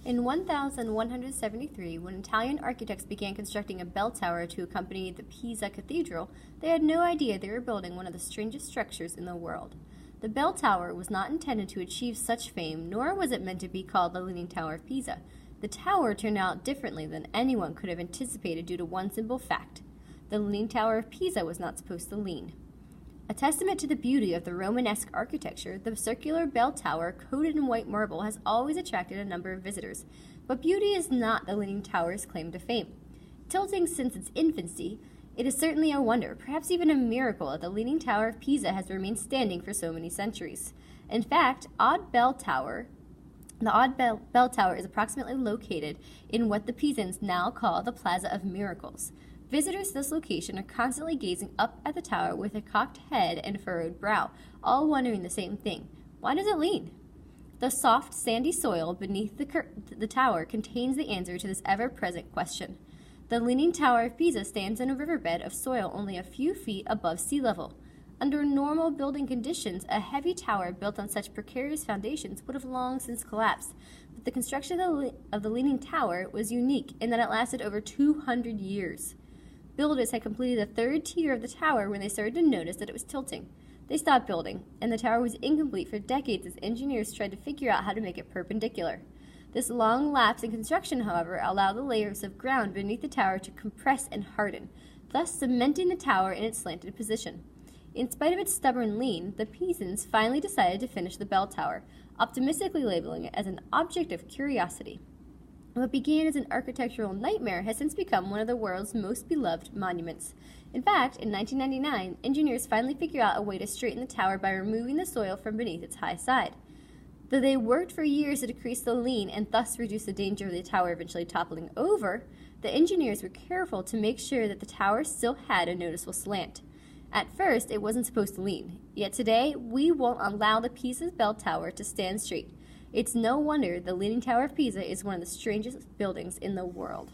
In 1173, when Italian architects began constructing a bell tower to accompany the Pisa Cathedral, they had no idea they were building one of the strangest structures in the world. The bell tower was not intended to achieve such fame, nor was it meant to be called the Leaning Tower of Pisa. The tower turned out differently than anyone could have anticipated due to one simple fact. The Leaning Tower of Pisa was not supposed to lean. A testament to the beauty of the Romanesque architecture, the circular bell tower, coated in white marble, has always attracted a number of visitors. But beauty is not the Leaning Tower's claim to fame. Tilting since its infancy, it is certainly a wonder, perhaps even a miracle, that the Leaning Tower of Pisa has remained standing for so many centuries. In fact, the odd bell tower is approximately located in what the Pisans now call the Plaza of Miracles. Visitors to this location are constantly gazing up at the tower with a cocked head and furrowed brow, all wondering the same thing. Why does it lean? The soft, sandy soil beneath the tower contains the answer to this ever-present question. The Leaning Tower of Pisa stands in a riverbed of soil only a few feet above sea level. Under normal building conditions, a heavy tower built on such precarious foundations would have long since collapsed. But the construction of the Leaning Tower was unique in that it lasted over 200 years. Builders had completed the third tier of the tower when they started to notice that it was tilting. They stopped building, and the tower was incomplete for decades as engineers tried to figure out how to make it perpendicular. This long lapse in construction, however, allowed the layers of ground beneath the tower to compress and harden, thus cementing the tower in its slanted position. In spite of its stubborn lean, the Pisans finally decided to finish the bell tower, optimistically labeling it as an object of curiosity. What began as an architectural nightmare has since become one of the world's most beloved monuments. In fact, in 1999, engineers finally figured out a way to straighten the tower by removing the soil from beneath its high side. Though they worked for years to decrease the lean and thus reduce the danger of the tower eventually toppling over, the engineers were careful to make sure that the tower still had a noticeable slant. At first, it wasn't supposed to lean, yet today we won't allow the Pisa's bell tower to stand straight. It's no wonder the Leaning Tower of Pisa is one of the strangest buildings in the world.